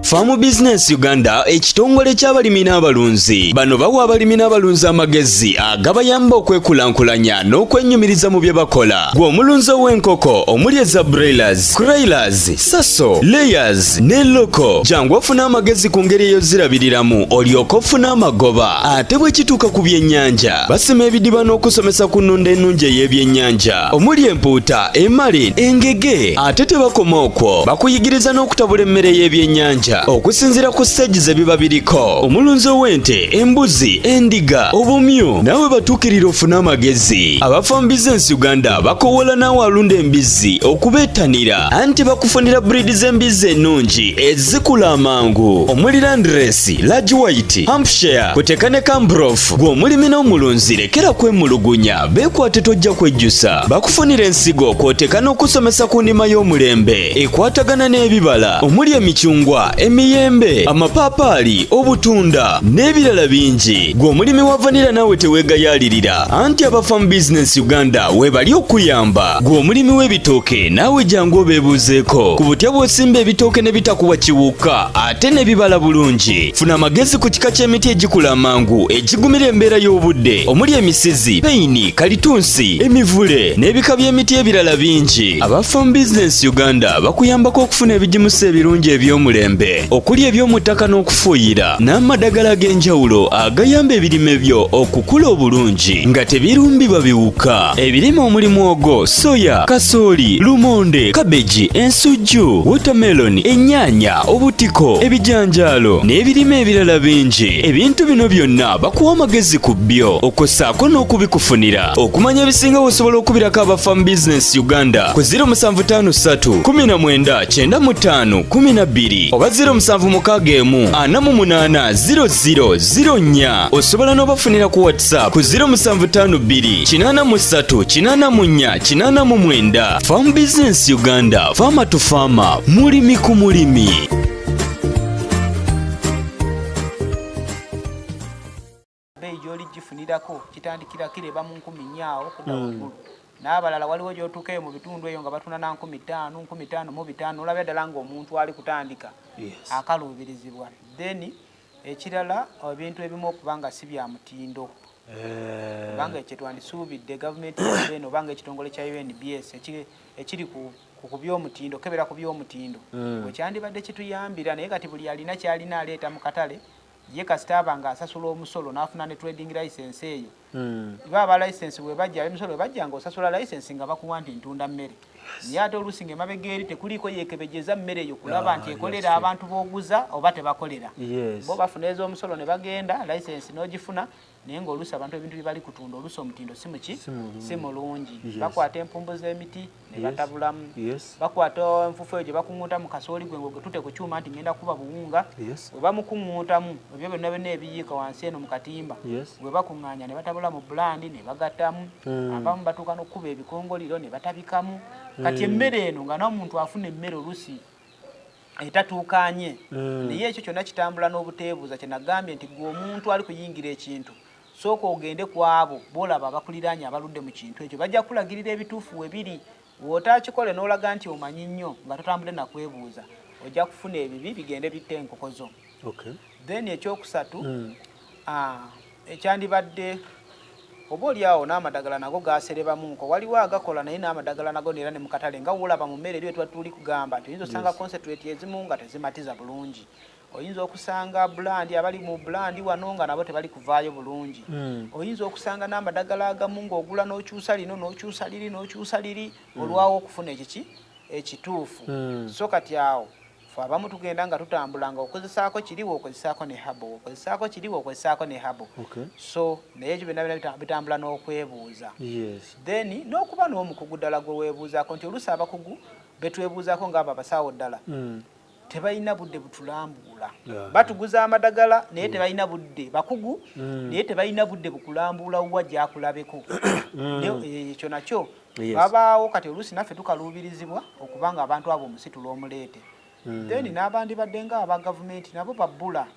Farm Business Uganda ekitongole ky'abalimi n'abalunzi bano bawa abalimi n'abalunzi amagezi agabayamba okwekulankulanya n'okwenyumiriza mu bye bakola. Gwe omulunzi w'enkoko omuli eza broilers, crailers, saso, layers ne loko jangu ofuna amagezi ku ngeri ey'ozirabiriramu olyoke ofune amagoba. Ate bwe kituuka ku byennyanja basima ebidiba n'okusomesa ku nnunda ennungi ey'ebyennyanja omuli empuuta, emali, engege. Ate tebakoma okwo bakuyigiriza n'okutabula emmere y'ebyennyanja okusinziira ku stage ze biba biriko. Omulunzi w'ente, embuzi, endiga, obumyu nawe batuukirira ofuna amagezi. Aba Farm Business Uganda bakowola naawe alunda embizzi okubeetanira anti bakufunira breed z'embizzi ennungi ezikula amangu omuli Landrace, Large White, Hampshire kuteeka ne Cambrough. Gwe omulimi n'omulunzi lekera kwemulugunya beekwate tojja kwejjusa. Bakufunira ensigo kw'oteeka n'okusomesa ku ndima y'omulembe ekwatagana n'ebibala omuli emicungwa, emiyembe, amapaapaali, obutunda n'ebirala bingi. Gwe omulimi wa vanilla naawe teweegayaalirira anti aba Farm Business Uganda webali okuyamba. Gwe omulimi w'ebitooke naawe jangu obeebuuzeeko ku butya bw'osimba ebitooke ne bitakuwa kiwuka ate ne bibala bulungi. Funa amagezi ku kika ky'emiti egikula amangu egigumira embeera y'obudde omuli emisizi, peyini, kalitunsi, emivule n'ebika by'emiti ebirala bingi. Aba Farm Business Uganda bakuyambako okufuna ebigimusa ebirungi eby'omulembe okuli eby'omu ttaka n'okufuuyira n'amadagala ag'enjawulo agayamba ebirime byo okukula obulungi nga tebirumbibwa biwuka. Ebirime omuli muwogo, soya, kasooli, lumonde, kabeji, ensujju, watermelon, ennyaanya, obutiko, ebijanjaalo n'ebirime ebirala bingi. Ebintu bino byonna bakuwa amagezi ku byo okossaako n'okubikufunira. Okumanya ebisinga osobola okubirako aba Farm Business Uganda ku 0753 19 95 12 oba 0761 48 0004. Osobola n'obafunira ku WhatsApp ku 0752 83 84 89. Farm Business Uganda, farmer to farmer, mulimi ku mulimi. Gy'oli gifunirako kitandikira kireba mu 10,000 okudda waggulu. N'abalala waliwo gy'otuukayo mu bitundu eyo nga batuna na 15,000, 15,500. Olabya ddala ng'omuntu ali kutandika akaluubirizibwa. Then ekirala ebintu ebimu okuba nga si bya mutindo. Kubanga ekyo twandisuubidde gavumenti y'eno obanga ekitongole kya UNBS ekiri ku by'omutindo kebera ku by'omutindo. Bwe kyandibadde kituyambira naye kati buli alina kyalina aleeta mu katale ye kasitaba nga asasula omusolo n'afuna ne trading license eyo. Baba license bwe bajja emisolo bajja nga osasula license nga bakuwa nti ntunda mmere. Naye ate oluusi ng'emabega eri tekuliko yeekebejeza mmere eyo kulaba nti ekolera abantu b'oguza oba tebakolera. Bo bafuna ez'omusolo ne bagenda license n'ogifuna naye ng'oluusi abantu ebintu bye bali kutunda oluusi omutindo si mulungi. Bakwata empumbu z'emiti ne batabulamu. Bakwata enfufu eyo gye bakuŋŋuuta mu kasooli gwe ngo tute ku kyuma nti ngenda kuba buwunga. Bwe bamukuŋŋuutamu ebyo byonna byonna ebiyiika wansi eno mu katimba bwe bakuŋŋaanya ne batabula mu bulandi ne bagattamu. Abamu batuuka n'okkuba ebikongoliro ne batabikamu. Kati emmere eno nga n'omuntu afuna emmere oluusi etatuukanye naye ekyo kyonna kitambula n'obuteebuuza. Kye nagambye nti gwe omuntu ali kuyingira ekintu sooka ogende ku abo boolaba abakuliraanye abaludde mu kintu ekyo bajja kulagirira ebituufu webiri. Wootaakikole n'olaga nti omanyi nnyo nga totambule nakwebuuza ojja kufuna ebibi bigende bitta enkoko zo. Then ekyokusatu ekyandibadde oba oliawo n'amadagala nago gaserebamunko waliwo agakola naye n'amadagala nago neera ne mu katale nga woolaba mu mmere eri tuli kugamba nti oyinza osanga concentrate ezimu nga tezimatiza bulungi. Oyinza okusanga bulandi abali mu bulandi wano nga nabo tebali kuvaayo bulungi. Oyinza okusanga n'amadagala agamu ng'ogula n'okyusa lino n'okyusa liri n'okyusa liri olwawo okufuna ekituufu. So kati awo fe abamu tugenda nga tutambula nga okozesaako kiriwo okozesaako ne habo okozesaako kiriwo okozesaako ne habo. So naye ekyo byonna bitambula n'okwebuuza. Then n'okuba n'omukugu ddala gwe weebuuzaako nti oluusi abakugu betwebuuzaako ng'abo abasawo ddala tebalina budde butulambuula. Batuguza amadagala naye tebalina budde bakugu naye tebalina budde bukulambuula wuwa gyakulabeko. Ekyo nakyo babaawo kati oluusi naffe tukaluubirizibwa okubanga abantu abo omusitula omuleete. Then n'abandi badde nga aba gavumenti nabo babbula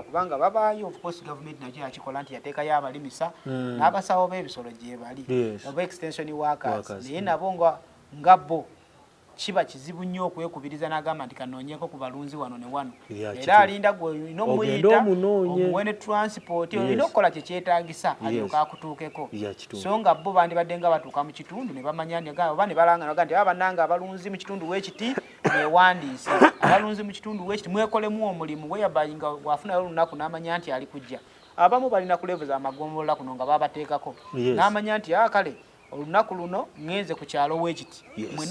kubanga babaayo. Of course gavumenti nakyo yakikola nti yateekayo abalimisa n'abasawo b'ebisolo gye bali oba extension workers naye nabo nga bo kiba kizibu nnyo okwekubiriza n'agamba nti kanoonyeko ku balunzi wano ne wano era alinda gwe olina omuyita omuwe ne transport olina okukola kyekyetaagisa alyoka akutuukeko so nga bo bandibadde nga batuuka mu kitundu ne bamanya oba ne balanga nti bannanga abalunzi mu kitundu weekiti mwewandiise abalunzi mu kitundu weekiti mwekolemu omulimu weyabayi nga wafunayo olunaku n'amanya nti ali kujja abamu balina ku levu z'amagombolola kuno nga babateekako n'amanya nti kale olunaku luno ngenze ku kyalo weekiti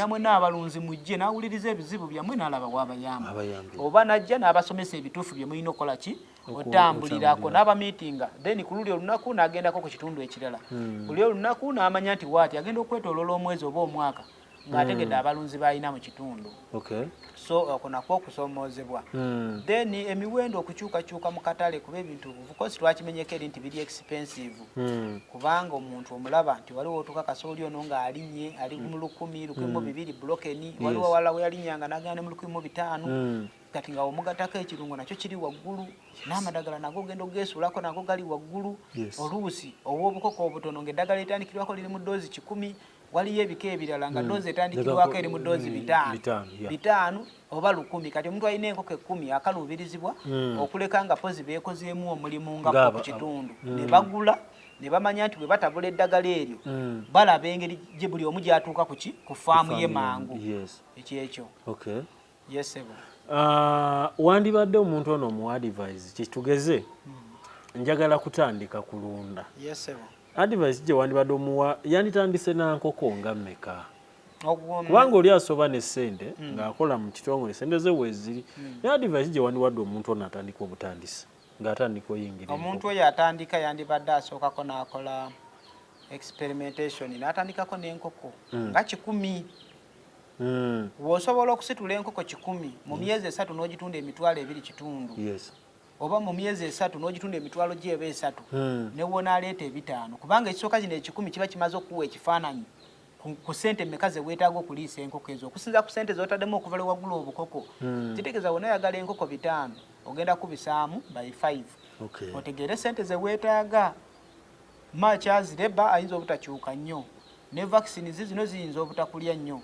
mwena abalunzi mujje n'awuliriza ebizibu byammwe n'alaba waabayamba oba najja n'abasomesa ebituufu bye mulina okukola ki otambulirako n'abamiitinga then ku luli olunaku n'agendako ku kitundu ekirala buli olunaku n'amanya nti waati agenda okwetoolola omwezi oba omwaka ng'ategedde abalunzi b'alina mu kitundu so okwo nakwo okusomoozebwa then emiwendo okukyukakyuka mu katale kuba ebintu bukosi twakimenyeko eri nti biri expensive kubanga omuntu omulaba nti waliwo otuuka kasooli ono ng'alinnye ali mu 1,200 bulokeni waliwo wala we yalinnyanga n'agenda mu 500 kati nga omugatako ekirungo nakyo kiri waggulu n'amadagala nago ogenda ogeesuulako nago gali waggulu oluusi ow'obukoko obutono ng'eddagala etandikirwako liri mu ddoozi 10 waliyo ebika ebirala nga ddoozi etandikirwako eri mu ddoozi 5 oba 10 kati omuntu alina enkoko 10 akaluubirizibwa okuleka nga pozi beekozeemu omulimu nga ku kitundu ne bagula ne bamanya nti bwe batabula eddagala eryo balaba engeri gye buli omu gyatuuka ku faamu ye mangu ekyekyo yesebo wandibadde omuntu ono mu advice kitugeze njagala kutandika kulunda advice gye wandibadde omuwa yanditandise na nkoko nga mmeka kubanga oli asoba ne ssente ng'akola mu kitongole ssente ze weeziri naye advice gye wandibadde omuntu ono atandika obutandisi ng'atandika oyingira omuntu oyo atandika yandibadde asookako n'akola experimentation n'atandikako n'enkoko nga 10 w'osobola okusitula enkoko 10 mu myezi 3 n'ogitunda emitwalo 2 kitundu oba mu myezi 3 n'ogitunda emitwalo gyeba 3 ne wonaleeta 5 kubanga ekisooka kino 10 kiba kimaze okuwa ekifaananyi ku ssente mmeka ze weetaaga okuliisa enkoko ezo okusinza ku ssente z'otaddemu okuva le waggula obukoko kitegeeza wona yagala enkoko 5 ogenda kubisaamu by 5 otegeere ssente ze weetaaga makyazireba ayinza obutakyuka nnyo ne vaccine zino ziyinza obutakulya nnyo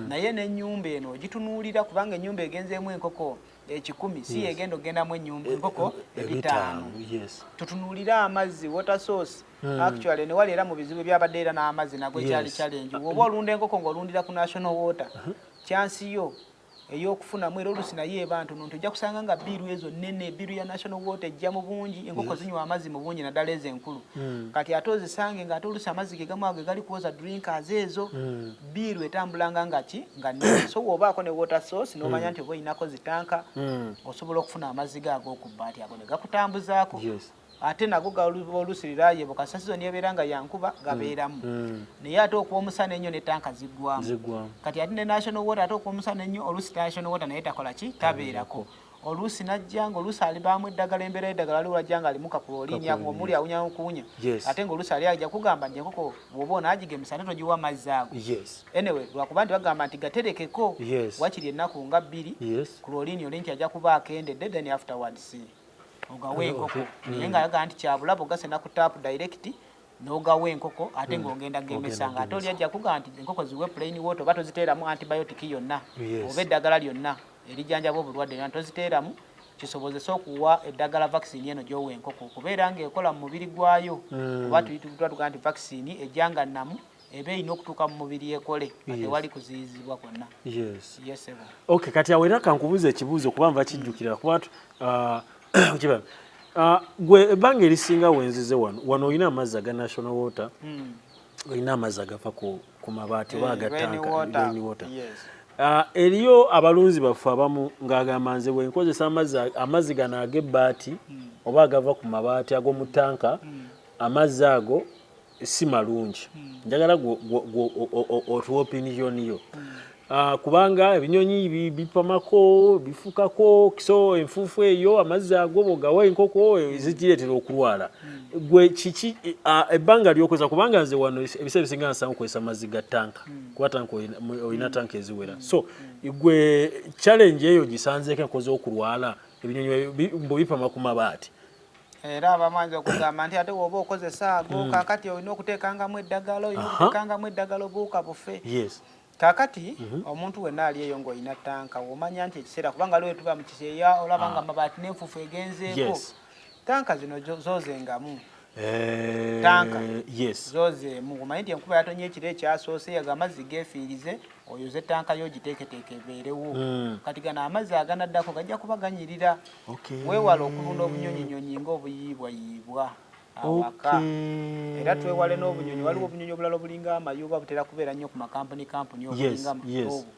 naye n'ennyumba eno ogitunuulira kubanga ennyumba egenzeemu enkoko 10 si egenda ogendamu enkoko 5 tutunuulire amazzi water source actually ne wali era mu bizibu byabadde era n'amazzi nago ekyali challenge oba olunda enkoko ng'olundira ku national water chansi yo ey'okufunamu era oluusi naye abantu nonto ojja kusanga nga biiru ezo nnene biiru ya national water ejja mu bungi enkoko zinywa amazzi mu bungi naddala ezo enkulu kati ate ozisange ng'ate oluusi amazzi ge gamu ago gali kuwoza drinkers ezo biiru etambulanga nga nnene so bw'obaako ne water source n'omanya nti oba olinako zitanka osobola okufuna amazzi gaago okubbaati ago ne gakutambuzaako ate nago oluusi liraye bukasa sizoni ebeera nga yankuba gabeeramu naye ate okuwa omusana ennyo ne tanka ziggwamu kati ate ne national water ate okuwa omusana ennyo oluusi national water naye takola ki tabeerako oluusi najja ng'oluusi alibaamu eddagala embeera y'eddagala aliwo ajja nga alimu kapulooliini omuli awunya okuwunya ate ng'oluusi ali ajja kugamba nti enkoko bw'oba onaagigemesa ate togiwa amazzi ago anyway lwakuba nti bagamba nti gaterekeko wakiri ennaku nga 2 kulooliini oli nti ajja kuba akendedde then afterwards ogawa enkoko naye nga yagaa nti kyabulabe ogase naku tap direct n'ogawa enkoko ate ng'ogenda gemesanga ate oli ajja kugaa nti enkoko ziwe plain water oba toziteeramu antibiotic yonna oba eddagala lyonna erijjanjaba obulwadde era toziteeramu kisobozesa okuwa eddagala vaccine eno gy'owa enkoko kubeera ng'ekola mu mubiri gwayo oba tugaa nti vaccine ejjanga nnamu eba erina okutuuka mu mubiri ekole nga tewali kuziyizibwa kwonna okay kati awo era kankubuuza ekibuuzo kuba nva kijjukira kuba gwe ebbanga erisinga wenzize wano olina amazzi aga national water olina amazzi agava ku mabaati oba agatanka eriyo abalunzi baffe abamu ng'agamba nze bwe nkozesa amazzi gano ag'ebbaati oba agava ku mabaati ag'omu tanka amazzi ago si malungi njagala otuwa opiniyoni yo kubanga ebinyonyi bipamako bifukako so enfuufu eyo amazzi ago bogawa enkoko zikireetera okulwala gwe kiki ebbanga lyokozesa kubanga nze wano ebiseera bisinga nsanga okozesa amazzi ga tanka kuba tanka olina tanka eziwera so gwe challenge eyo gisanzeeko enkoze okulwala ebinyonyi bwebipama ku mabaati era abamanyi okugamba nti ate woba okozesa ago kakati olina okuteekangamu eddagala olina okuteekangamu eddagala obuuka bufe kakati omuntu wenna ali eyo ng'olina tanka womanya nti ekiseera kubanga lwe tuba mu kiseera olaba nga amabaati n'enfuufu egenzeeko tanka zino zoozengamu tanka zoozeemu omanyi nti enkuba yatonye ekiro ekyasoose aga amazzi geefiirize oyoze tanka y'ogiteeketeeke ebeerewo kati gano amazzi aganaddako gajja kuba ganyirira weewala okulunda obunyonyinyonyi ng'obuyiibwayiibwa awaka era twewale n'obunyonyi waliwo obunyonyi obulala obulinga amayuba butera kubeera nnyo ku makampuni obulinga obu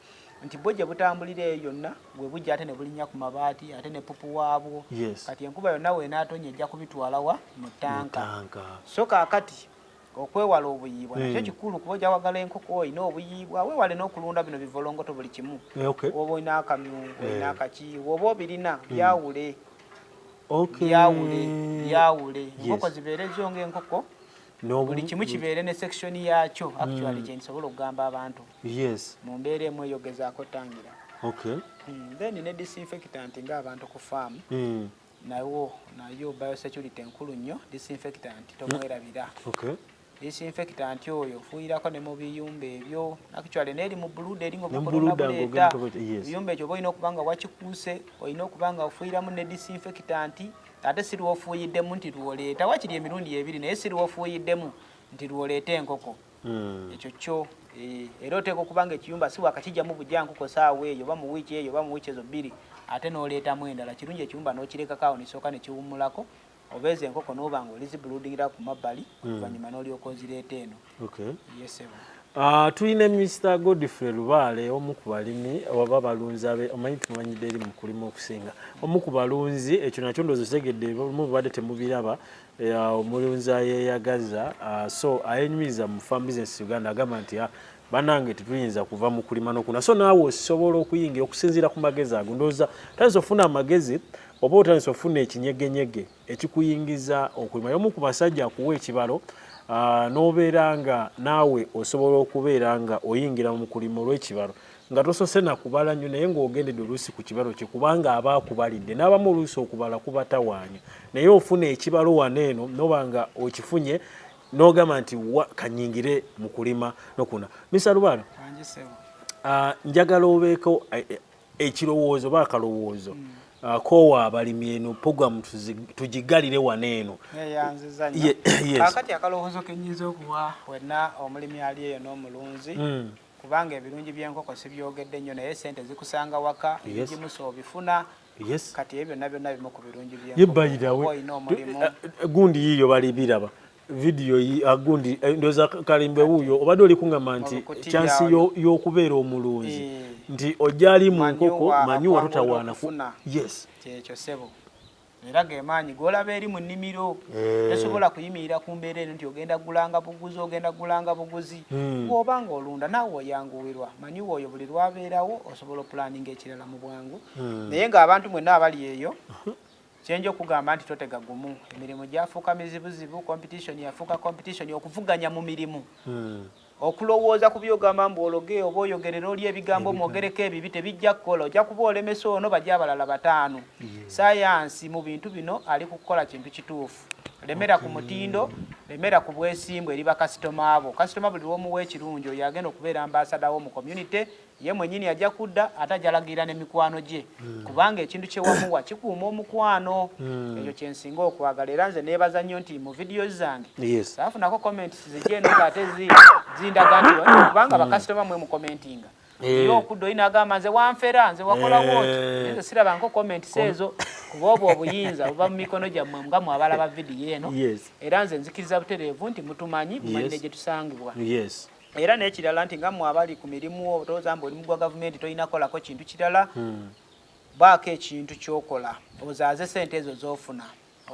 nti bwo gye butambulira eyo yonna bwe bujja ate ne bulinnya ku mabaati ate ne pupu waabwo kati enkuba yonna weenaatonya ejja kubitwalawa mu tanka so kaakati okwewala obuyiibwa nakyo kikulu kuba ojja wagala enkoko olina obuyiibwa weewale n'okulunda bino bivolongoto buli kimu oba olina akamyu olina akaki oba obirina byawule byawule enkoko zibeere zo ng'enkoko buli kimu kibeere ne section yaakyo actually kye nsobola okugamba abantu mu mbeera emu eyogezaako tangira then ne disinfectant ng'abantu ku faamu nayo biosecurity enkulu nnyo disinfectant tomwerabira disinfectant oyo ofuuyirako ne mu biyumba ebyo actually n'eri mu buluda eri ngaobuleeta ebiyumba ekyo oba olina okuba nga wakikuuse olina okuba nga ofuuyiramu ne disinfectant ate si lwofuuyiddemu nti lwoleeta wakiri emirundi ebiri naye si lwofuuyiddemu nti lwoleeta enkoko ekyo kyo era oteeka okuba nga ekiyumba si wakakijjamu bujjankoko saawa eyo oba mu wiiki eyo oba mu wiiki ezo bbiri ate n'oleetamu endala kirungi ekiyumba n'okirekakaawo nisooka ne kiwummulako obeeza enkoko n'oba nga olizibuludingira ku mabbali oluvannyuma n'olyoka ozireeta eno tulina Mr. Godfrey Lubaale omu ku balimi oba balunzi omanyi tumanyidde eri mu kulima okusinga omu ku balunzi ekyo nakyo ndowooza otegedde mubadde temubiraba omulunzi ayeeyagaza so ayenyumiriza mu farm business Uganda agamba nti banange tetuyinza kuva mu kulima n'okuna so naawe osobola okuyingira okusinziira ku magezi ago ndowooza tandisa ofuna amagezi oba otandisa ofuna ekinyegenyege ekikuyingiza okulima y'omu ku basajja akuwa ekibalo n'obeera nga naawe osobola okubeera nga oyingira mu kulima olw'ekibalo nga tosose nakubala nnyo naye ng'ogendedde oluusi ku kibalo kye kubanga aba akubalidde n'abamu oluusi okubala kubatawaanya naye ofuna ekibalo wano eno noba nga okifunye n'ogamba nti kanyingire mu kulima n'okuna Mr. Lubaale njagala obeeko ekirowoozo oba akalowoozo kowa abalimi eno programu tugigalire wano eno kakati akalowoozo kenyinza okuwa wenna omulimi ali eyo n'omulunzi kubanga ebirungi by'enkoko si byogedde nnyo naye sente zikusanga waka ebigimusa obifuna kati ebyo byonna byonna bimu ku birungi by'enkoko olina omulimu gundi yiyo bali biraba video gundi ndoza kalimbe wuyo obadde oli kungamba nti chance y'okubeera omulunzi nti ojali mu nkoko manyi watutawaana kyekyo sebo era gemaanyi golaba eri mu nnimiro tesobola kuyimirira ku mbeera eno nti ogenda gulanga buguzi bw'oba nga olunda naawe oyanguwirwa manyi woyo buli lwabeerawo osobola opulaninga ekirala mu bwangu naye ng'abantu mwenna abali eyo kyenjo okugamba nti totega gumu emirimu gyafuuka mizibuzibu competition yafuuka competition okuvuganya mu mirimu okulowooza ku byogamba mbu ologe oba oyogerera oli ebigambo mwogereko ebibi tebijja kukola ojja kuba olemesa ono bajja abalala bataano sayansi mu bintu bino ali kukola kintu kituufu lemera ku mutindo lemera ku bwesimbu eri bakasitoma abo kasitoma buli lwomuwa ekirungi oyo agenda okubeera ambasadawo mu community ye mwennyini ajja kudda ate ajalagira n'emikwano gye kubanga ekintu kyewamuwa kikuuma omukwano ekyo kyensinga okwagala era nze neebaza nnyo nti mu vidiyo zange saafunako comments zijje eno ng'ate zindaga nti kubanga bakasitoma mwe mukomentinga iyo okudda olina agamba nze wanfera nze wakola wooti nze sirabanko comments ezo kuba obwo obuyinza buba mu mikono gyammwe nga mwabalaba vidiyo eno era nze nzikiriza butereevu nti mutumanyi mumanyire gye tusangibwa era n'ekirala nti nga mwabali ku mirimu otooza mbu oli mu gwa gavumenti tolina kolako kintu kirala baako ekintu ky'okola ozaaze sente ezo z'ofuna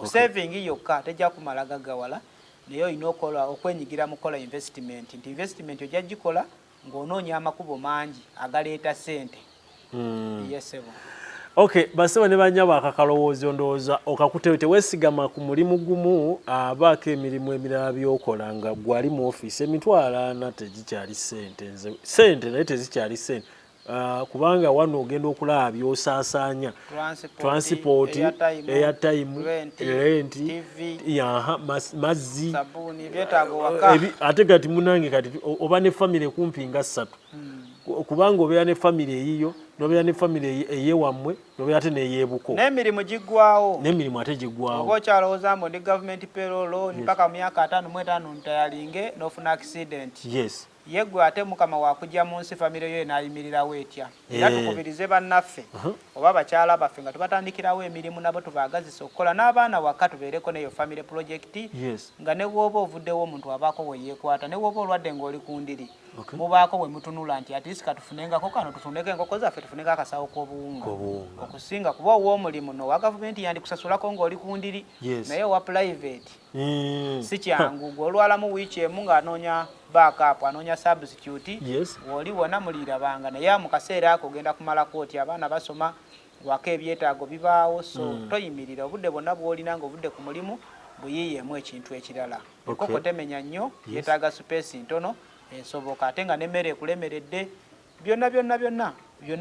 osavingi yokka tejja kumala gaggawala naye olina okwenyigira mu kola investment nti investment ojja gikola ng'onoonya amakubo mangi agaleeta sente yesebo Okay, baseba ne banyabo akakalowoozo ndowooza okakutewe teweesigama ku mulimu gumu abaako emirimu emirala by'okola nga gwali mu ofiisi emitwalo 40 tezikyali sente naye tezikyali sente kubanga wano ogenda okulaba by'osaasaanya transport airtime rent mazzi sabuni byetaago waka ate kati munange kati oba ne family kumpi nga 3 kubanga obeera ne family eyiyo nobeera ne family eyewammwe nobeera ate neyeebuko n'emirimu giggwawo n'emirimu ate giggwawo oba okyalowooza mbu ndi government payroll mpaka mu myaka 5 mu 5 ntayalinge n'ofuna accident yes yegwe ate mukama wakujja mu nsi famire yo enayimirirawo etya era tukubirize bannaffe oba bakyala baffe nga tubatandikirawo emirimu nabo tubaagazisa okukola n'abaana wakka tubeereko neyo family project nga ne bw'oba ovuddewo omuntu abaako weyeekwata ne bw'oba olwadde ng'oli ku ndiri mubaako we mutunula nti ati sika tufunengako kano tutuneko enkoko zaffe tufuneko akasawo k'obuwunga okusinga kuba ow'omulimu n'owa gavumenti yandikusasulako ng'oli ku ndiri naye owa private si kyangu gw'olwalamu wiiki emu ng'anoonya backup anoonya substitute woli wona mulirabanga naye mu kaseera ako ogenda kumalako oti abaana basoma waka ebyetaago bibaawo so toyimirira obudde bwonna bw'olina ng'obudde ku mulimu buyiyeemu ekintu ekirala enkoko temenya nnyo yeetaaga space ntono esoboka ate nga n'emmere ekulemeredde byonna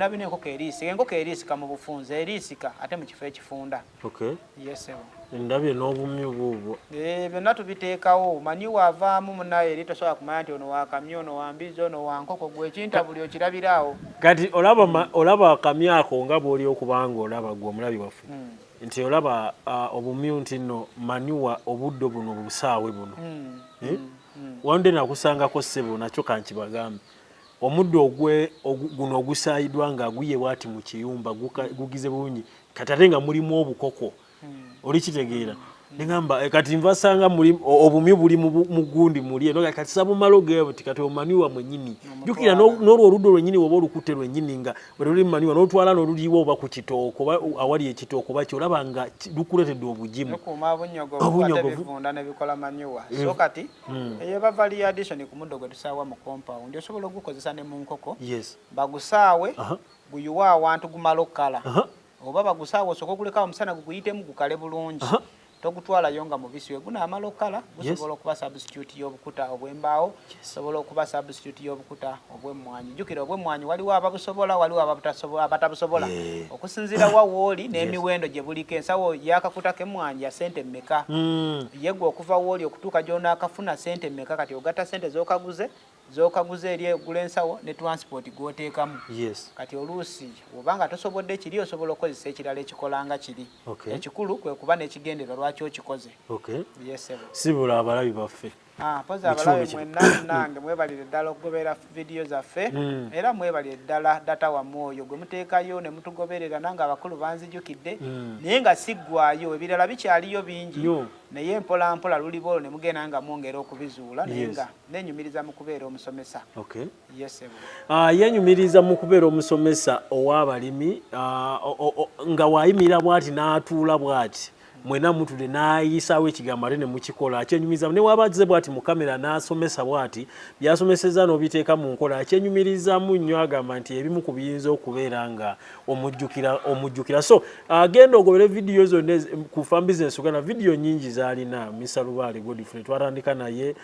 bino enkoko eriisika enkoko eriisika mu bufunze eriisika ate mu kifo ekifunda ndabye n'obumyu buubwo byonna tubiteekawo manyi waavaamu munaye eri tosobola kumanya nti ono wakamyu ono wambizi ono wankoko gwe ekinta buli okirabiraawo kati olaba akamyu ako nga bw'oli okubanga olaba gwe omulabi waffe nti olaba obumyu nti nno manyuwa obudde buno busaawe buno wande nakusangako ssebo nakyo kankibagambe omuddo guno ogusaayiddwa nga guyewa ati mu kiyumba gugize bulungi kati ate nga mulimu obukoko oli kitegeera nengamba kati nvasanga obumyu buli mu gundi muli eno kati sabumalo geewo tikati omaniwa mwenyini jukira n'olwo oluddo lwenyini woba olukute lwenyini nga bweluli maniwa n'otwala n'oluliwo oba ku kitooko oba awali ekitooko baki olaba nga lukuleetedde obugimu so kati eyo bava liaddition ku muddo gwe tusaawa mu compound osobola ogukozesa ne mu nkoko bagusaawe guyuwa awantu gumala okkala oba bagusaawe osooka okulekawo omusana guguyitemu gukale bulungi togutwalayo nga mubisi we gunaamala okkala gusobola okuba substitute y'obukuta obw'embaawo sobola okuba substitute y'obukuta obw'emmwanyi jjukira obw'emmwanyi waliwo ababusobola waliwo abatabusobola okusinziira wa wooli n'emiwendo gye buliko ensawo y'akakuta k'emmwanyi ya sente mmeka yegwe okuva wooli okutuuka gy'onaakafuna sente mmeka kati ogatta sente z'okaguze eri egula ensawo ne transport gw'oteekamu kati oluusi obanga tosobodde kiri osobola okukozesa ekirala ekikolanga kiri ekikulu kwe kuba n'ekigendera lwaki okikoze sibula abalabi baffe poza abalabe mwenna nange mwebalire ddala okugoberera vidiyo zaffe era mwebalire ddala data wammwe oyo gwe muteekayo ne mutugoberera nange abakulu banzijukidde naye nga siggwayo ebirala bikyaliyo bingi naye mpola mpola lulibo olwo ne mugenda nga mwongera okubizuula naye nga nenyumiriza mu kubeera omusomesa yenyumiriza mu kubeera omusomesa ow'abalimi nga wayimirira bw'ati n'atuula bw'ati mwena mutule naayisaawo ekigambo ate ne mukikola akyenyumiriza ne wabaze bw'ati mu kamera n'asomesa bw'ati byasomeseza n'obiteeka mu nkola akyenyumirizamu nnyo agamba nti ebimu ku biyinza okubeera nga omujjukira so agenda ogobere vidiyo zonna ku Farm Business Uganda vidiyo nnyingi z'alina Mr. Lubaale Godfrey twatandika naye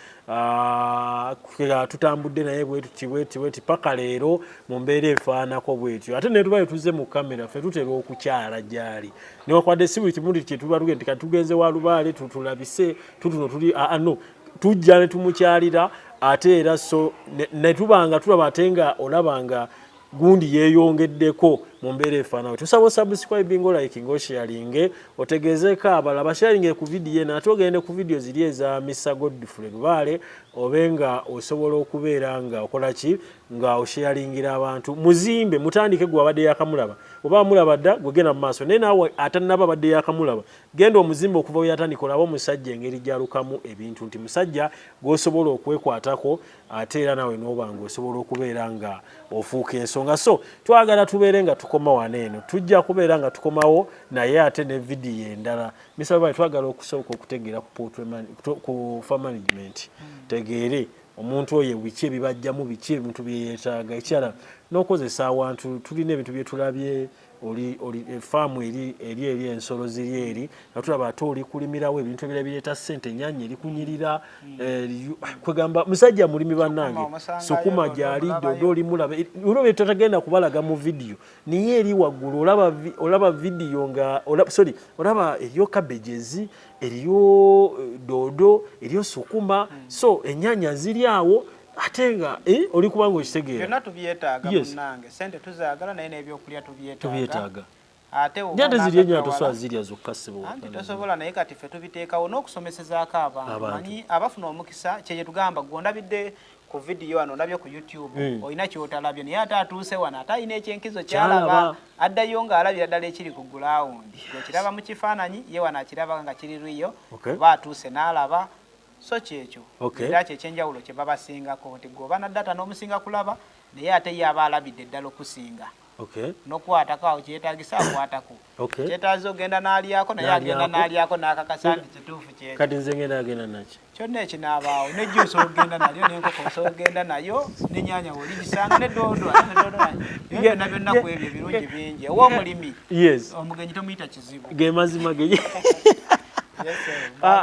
tutambudde naye bweti paka leero mu mbeera efaanako bwetyo ate ne tuba tuze mu kamera ffe tutera okukyala gy'ali newakwadde si buli kimundi kyetuba nti katugenze wa Lubaale tutulabise tutuno tuli no tujja ne tumukyalira ate era so ne tubanga tulaba ate nga olabanga gundi yeeyongeddeko mu mbeera efaanawo tusaba subscribe like sharing otegezeeko abalaba sharing ku vidiyo nate ogende ku vidiyo ziri eza Mr. Godfrey Lubaale obenga osobola okubeera nga okola ki nga osharingira abantu muzimbe mutandike gwe abadde yakamulaba oba mulaba dda gwegenda mu maaso naye naawe atannaba abadde yakamulaba genda omuzimbe okuva weyatandika olaba omusajja engeri gyalukamu ebintu nti musajja gw'osobola okwekwatako ate era nawe n'obanga osobola okubeera nga ofuuka ensonga so twagala tubeere nga tukoma waneeno tujja kubeera nga tukomawo naye ate ne vidiyo endala Mr. Lubaale twagala okusooka okutegeera ku farm management tegeere omuntu oyo biki ebibajjamu biki ebintu byeyeetaaga ekyala n'okozesa awantu tulina ebintu bye tulabye oli efaamu eri ensolo ziri eri nga tulaba ate oli kulimirawo ebintu ebira bireeta ssente ennyaanya eri kunyirira kwegamba musajja mulimi bannange sukuma gyali dodo olimulaba olwo bye tutagenda kubalaga mu vidiyo naye eri waggulu olaba vidiyo nga olaba eriyo cabbages eriyo dodo eriyo sukuma so ennyaanya ziri awo ate nga oli kubanga okitegeera byonna tubyetaaga munnange sente tuzaagala naye n'ebyokulya tubyetaaga ate ziri ennyama tosobola zirya zokka ssebo anti tosobola naye kati ffe tubiteekawo n'okusomesezaako abantu manyi abafuna omukisa kyekye tugamba gwondabidde ku vidiyo wano ndabye ku YouTube olina kyotalabye naye ate atuuse wano ate alina ekyenkizo kyalaba addayo ng'alabira ddala ekiri ku gulawundi ekiraba mu kifaananyi ye wano akiraba nga kiri riyo oba atuuse n'alaba so kyekyo era kyekyenjawulo kye babasingako nti gwe oba naddata n'omusinga kulaba naye ate ye aba alabidde ddala okusinga n'okwatako awo kyetagisa akwatako kyetaaza ogenda n'alyako naye agenda n'alyako n'akakasa nti kituufu kyekyo kati nze ngenda agenda naki kyonna ekinaabaawo nejjuusa ogenda nalyo n'enkoko osobola ogenda nayo n'ennyanya woligisanga n'edoodo byonna byonna ku ebyo ebirungi bingi ow'omulimi omugenyi tomuyita kizibu ge mazima ge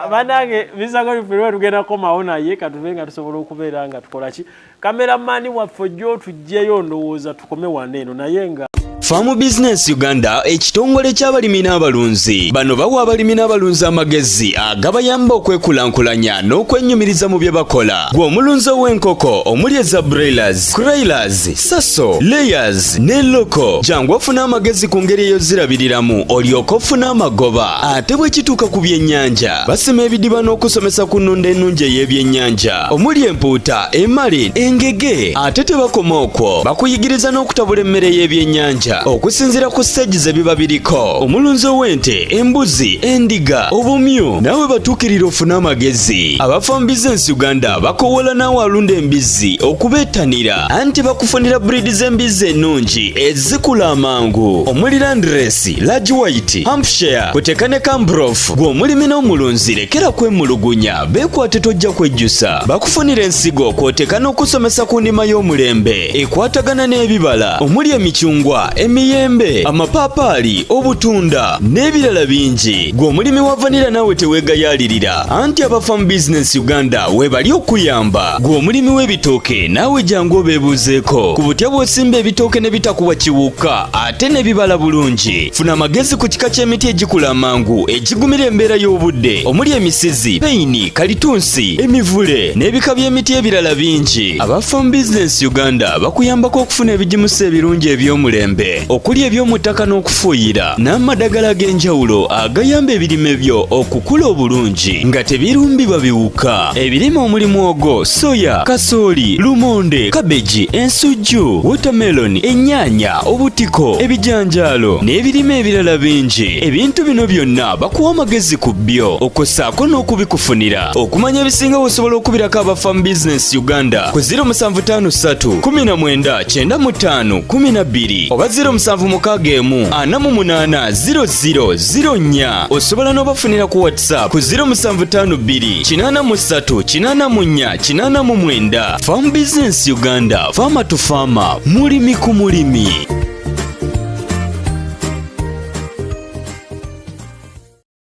banange bisagolifirwe tugenda komawo naye katuve nga tusobola okubeera nga tukola ki kameramani waffe ojjo tujjeyo ndowooza tukome wano eno naye nga Farm Business Uganda ekitongole ky'abalimi n'abalunzi bano bawa abalimi n'abalunzi amagezi agabayamba okwekulankulanya n'okwennyumiriza mu bye bakola gwe omulunzi ow'enkoko omuli eza broilers, crailers, saso, layers ne loko jangu ofuna amagezi ku ngeri ey'ozirabiriramu olyoke ofune amagoba ate bwe kituuka ku byennyanja basima ebidiba n'okusomesa ku nnunda ennungi ey'ebyennyanja omuli empuuta, emali, engege ate tebakoma okwo bakuyigiriza n'okutabula emmere y'ebyennyanja okusinziira ku stage ze biba biriko omulunzi ow'ente embuzi endiga obumyu naawe batuukirira ofuna amagezi aba Farm Business Uganda bakowola naawe alunda embizzi okubeetanira anti bakufunira breed z'embizzi ennungi ezikula amangu omuli Landrace, Large White, Hampshire kuteeka ne Cambrough gwe omulimi n'omulunzi lekera kwemulugunya beekwate tojja kwejjusa bakufunira ensigo kw'oteeka n'okusomesa ku ndima y'omulembe ekwatagana n'ebibala omuli emicungwa emiyembe amapaapaali obutunda n'ebirala bingi gwe omulimi wa vanira naawe teweegayaalirira anti aba Farm Business Uganda webali okuyamba gwe omulimi w'ebitooke naawe jangu obeebuuzeeko ku butya bw'osimba ebitooke ne bitakuwa kiwuka ate ne bibala bulungi funa amagezi ku kika ky'emiti egikula amangu egigumira embeera y'obudde omuli emisizi peyini kalitunsi emivule n'ebika by'emiti ebirala bingi aba Farm Business Uganda bakuyambako okufuna ebigimusa ebirungi eby'omulembe okuli eby'omuttaka n'okufuuyira n'amadagala ag'enjawulo agayamba ebirime byo okukula obulungi nga tebirumbibwa biwuka ebirime omuli muwogo soya kasooli lumonde kabeji ensujju watermelon ennyaanya obutiko ebijanjaalo n'ebirime ebirala bingi ebintu bino byonna bakuwa amagezi ku byo okossaako n'okubikufunira okumanya ebisinga osobola okubirako aba Farm Business Uganda ku 0753 19 95 12 oba 0761480004 osobola n'obafunira ku WhatsApp ku 0752 83 84 89. Farm Business Uganda, farmer to farmer, mulimi ku mulimi.